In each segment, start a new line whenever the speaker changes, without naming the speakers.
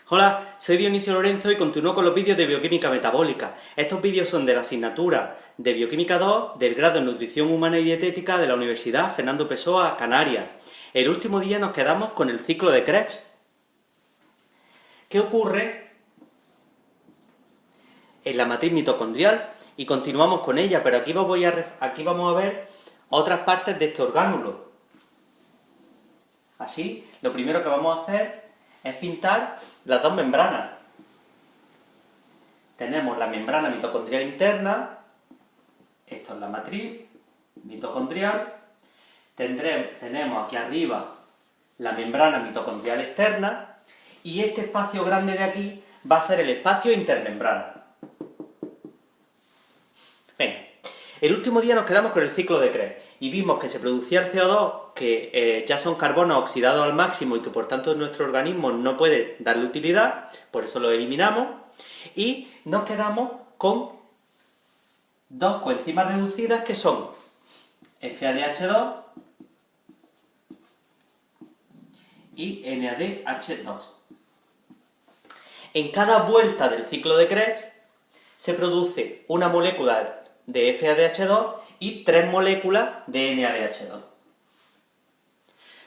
Hola, soy Dionisio Lorenzo y continúo con los vídeos de bioquímica metabólica. Estos vídeos son de la asignatura de Bioquímica 2 del grado en Nutrición Humana y Dietética de la Universidad Fernando Pessoa, Canarias. El último día nos quedamos con el ciclo de Krebs. ¿Qué ocurre en la matriz mitocondrial? Y continuamos con ella, pero aquí vamos a ver otras partes de este orgánulo. Así, lo primero que vamos a hacer es pintar las dos membranas. Tenemos la membrana mitocondrial interna, esto es la matriz mitocondrial, tenemos aquí arriba la membrana mitocondrial externa, y este espacio grande de aquí va a ser el espacio intermembrana. Venga, el último día nos quedamos con el ciclo de Krebs, y vimos que se producía el CO2, que ya son carbonos oxidados al máximo y que por tanto nuestro organismo no puede darle utilidad, por eso lo eliminamos, y nos quedamos con dos coenzimas reducidas que son FADH2 y NADH2. En cada vuelta del ciclo de Krebs se produce una molécula de FADH2 y 3 moléculas de NADH2.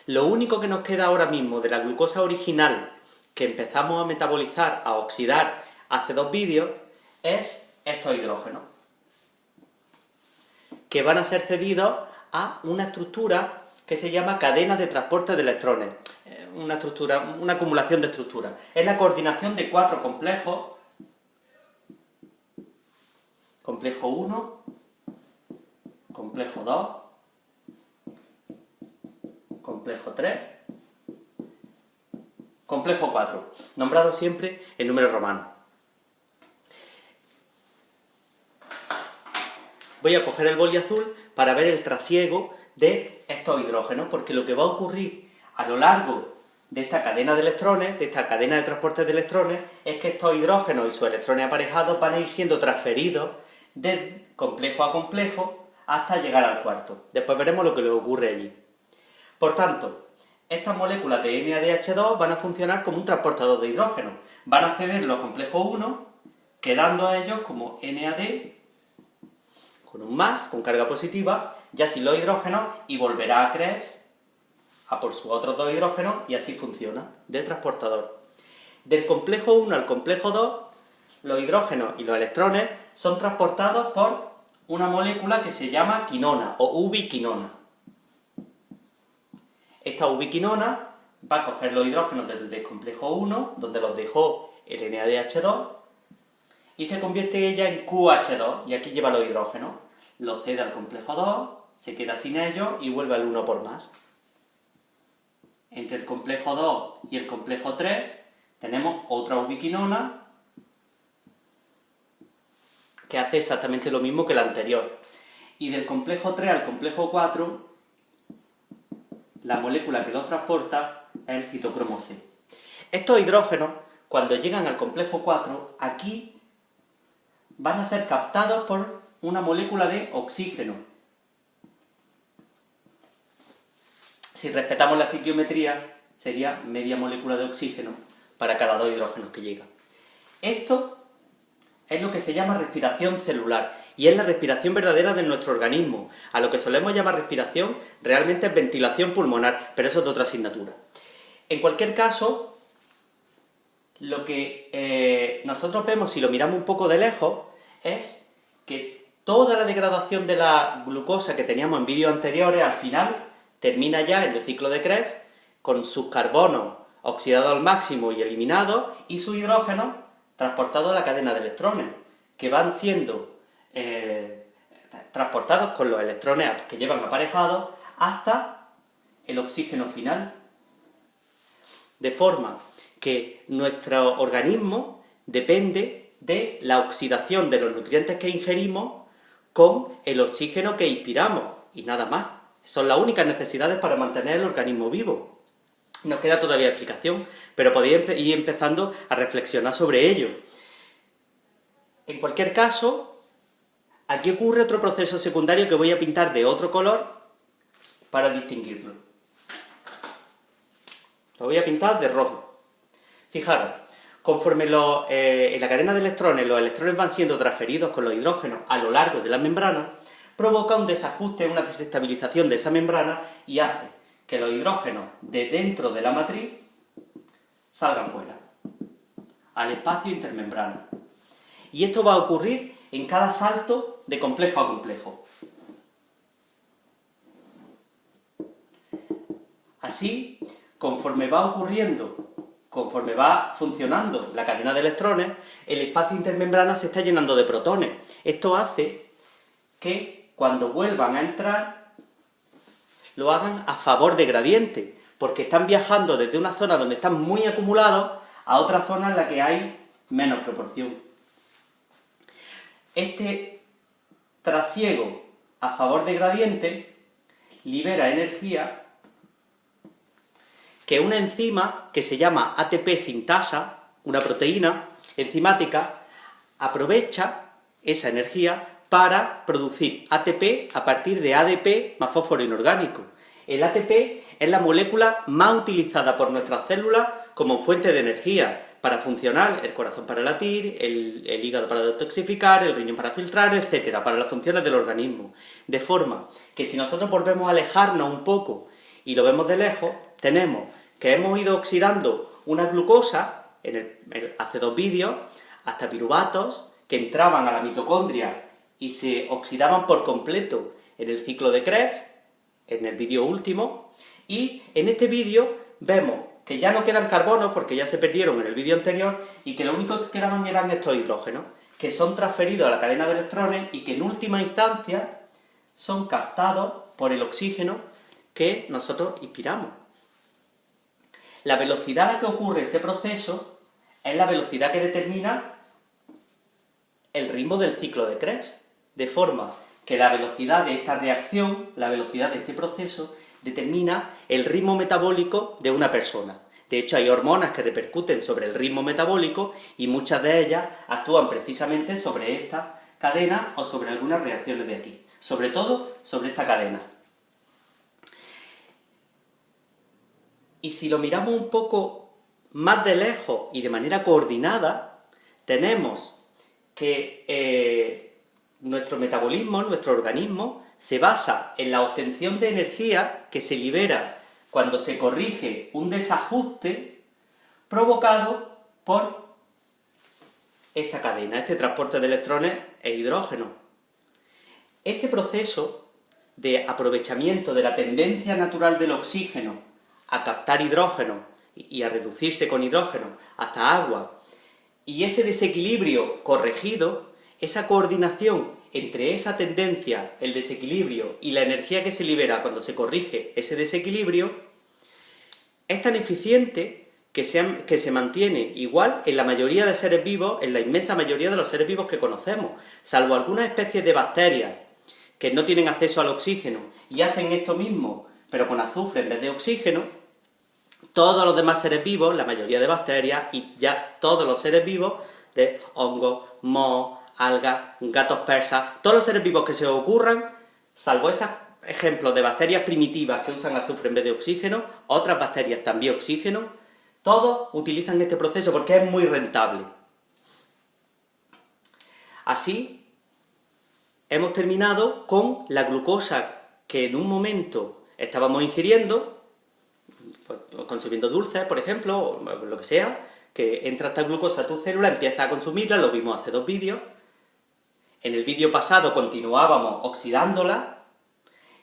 Lo único que nos queda ahora mismo de la glucosa original que empezamos a metabolizar, a oxidar hace 2 vídeos, es estos hidrógenos, que van a ser cedidos a una estructura que se llama cadena de transporte de electrones. Una acumulación de estructuras. Es la coordinación de 4 complejos. Complejo 1, complejo 2, complejo 3, complejo 4, nombrado siempre en números romanos. Voy a coger el boli azul para ver el trasiego de estos hidrógenos, porque lo que va a ocurrir a lo largo de esta cadena de electrones, de esta cadena de transporte de electrones, es que estos hidrógenos y sus electrones aparejados van a ir siendo transferidos de complejo a complejo hasta llegar al cuarto. Después veremos lo que le ocurre allí. Por tanto, estas moléculas de NADH2 van a funcionar como un transportador de hidrógeno. Van a ceder los complejos 1, quedando a ellos como NAD, con un más, con carga positiva, ya sin los hidrógenos, y volverá a Krebs a por sus otros 2 hidrógenos, y así funciona, de transportador. Del complejo 1 al complejo 2, los hidrógenos y los electrones son transportados por una molécula que se llama quinona o ubiquinona. Esta ubiquinona va a coger los hidrógenos del complejo 1, donde los dejó el NADH2, y se convierte ella en QH2, y aquí lleva los hidrógenos. Los cede al complejo 2, se queda sin ellos y vuelve al 1 por más. Entre el complejo 2 y el complejo 3 tenemos otra ubiquinona que hace exactamente lo mismo que la anterior. Y del complejo 3 al complejo 4, la molécula que los transporta es el citocromo C. Estos hidrógenos, cuando llegan al complejo 4, aquí van a ser captados por una molécula de oxígeno. Si respetamos la estequiometría, sería media molécula de oxígeno para cada 2 hidrógenos que llegan. Esto es lo que se llama respiración celular, y es la respiración verdadera de nuestro organismo. A lo que solemos llamar respiración, realmente es ventilación pulmonar, pero eso es de otra asignatura. En cualquier caso, lo que nosotros vemos, si lo miramos un poco de lejos, es que toda la degradación de la glucosa que teníamos en vídeos anteriores, al final, termina ya en el ciclo de Krebs, con sus carbonos oxidados al máximo y eliminados, y sus hidrógenos transportados a la cadena de electrones, que van siendo transportados con los electrones que llevan aparejados hasta el oxígeno final. De forma que nuestro organismo depende de la oxidación de los nutrientes que ingerimos con el oxígeno que inspiramos, y nada más. Son las únicas necesidades para mantener el organismo vivo. Nos queda todavía explicación, pero podéis ir empezando a reflexionar sobre ello. En cualquier caso, aquí ocurre otro proceso secundario que voy a pintar de otro color para distinguirlo. Lo voy a pintar de rojo. Fijaros, Conforme en la cadena de electrones los electrones van siendo transferidos con los hidrógenos a lo largo de la membrana, provoca un desajuste, una desestabilización de esa membrana y hace que los hidrógenos de dentro de la matriz salgan fuera, al espacio intermembrana. Y esto va a ocurrir en cada salto de complejo a complejo. Así, conforme va funcionando la cadena de electrones, el espacio intermembrana se está llenando de protones. Esto hace que cuando vuelvan a entrar, lo hagan a favor de gradiente, porque están viajando desde una zona donde están muy acumulados a otra zona en la que hay menos proporción. Este trasiego a favor de gradiente libera energía que una enzima que se llama ATP sintasa, una proteína enzimática, aprovecha esa energía para producir ATP a partir de ADP más fósforo inorgánico. El ATP es la molécula más utilizada por nuestras células como fuente de energía para funcionar, el corazón para latir, el hígado para detoxificar, el riñón para filtrar, etcétera, para las funciones del organismo. De forma que si nosotros volvemos a alejarnos un poco y lo vemos de lejos, tenemos que hemos ido oxidando una glucosa, hace 2 vídeos, hasta piruvatos que entraban a la mitocondria y se oxidaban por completo en el ciclo de Krebs, en el vídeo último, y en este vídeo vemos que ya no quedan carbonos porque ya se perdieron en el vídeo anterior y que lo único que quedaban eran estos hidrógenos, que son transferidos a la cadena de electrones y que en última instancia son captados por el oxígeno que nosotros inspiramos. La velocidad a la que ocurre este proceso es la velocidad que determina el ritmo del ciclo de Krebs, de forma que la velocidad de esta reacción, la velocidad de este proceso, determina el ritmo metabólico de una persona. De hecho, hay hormonas que repercuten sobre el ritmo metabólico y muchas de ellas actúan precisamente sobre esta cadena o sobre algunas reacciones de aquí. Sobre todo, sobre esta cadena. Y si lo miramos un poco más de lejos y de manera coordinada, tenemos que nuestro metabolismo, nuestro organismo, se basa en la obtención de energía que se libera cuando se corrige un desajuste provocado por esta cadena, este transporte de electrones e hidrógeno. Este proceso de aprovechamiento de la tendencia natural del oxígeno a captar hidrógeno y a reducirse con hidrógeno hasta agua, y ese desequilibrio corregido, esa coordinación entre esa tendencia, el desequilibrio y la energía que se libera cuando se corrige ese desequilibrio, es tan eficiente que se mantiene igual en la mayoría de seres vivos, en la inmensa mayoría de los seres vivos que conocemos, salvo algunas especies de bacterias que no tienen acceso al oxígeno y hacen esto mismo, pero con azufre en vez de oxígeno. Todos los demás seres vivos, la mayoría de bacterias y ya todos los seres vivos de hongos, mohos, algas, gatos persas, todos los seres vivos que se os ocurran, salvo esos ejemplos de bacterias primitivas que usan azufre en vez de oxígeno, otras bacterias también oxígeno, todos utilizan este proceso porque es muy rentable. Así, hemos terminado con la glucosa que en un momento estábamos ingiriendo, consumiendo dulces, por ejemplo, o lo que sea, que entra esta glucosa a tu célula, empieza a consumirla, lo vimos hace 2 vídeos. En el vídeo pasado continuábamos oxidándola,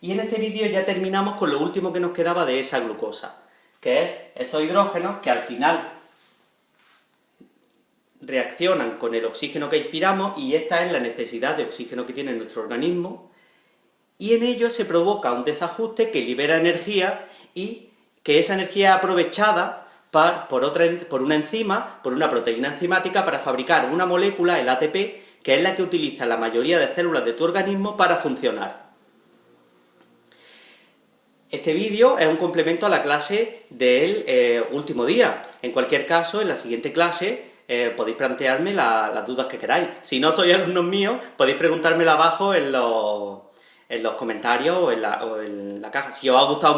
y en este vídeo ya terminamos con lo último que nos quedaba de esa glucosa, que es esos hidrógenos que al final reaccionan con el oxígeno que inspiramos, y esta es la necesidad de oxígeno que tiene nuestro organismo, y en ello se provoca un desajuste que libera energía y que esa energía es aprovechada por una enzima, por una proteína enzimática, para fabricar una molécula, el ATP, que es la que utiliza la mayoría de células de tu organismo para funcionar. Este vídeo es un complemento a la clase del último día. En cualquier caso, en la siguiente clase podéis plantearme las dudas que queráis. Si no sois alumnos míos, podéis preguntármelo abajo en los comentarios o en la caja. Si os ha gustado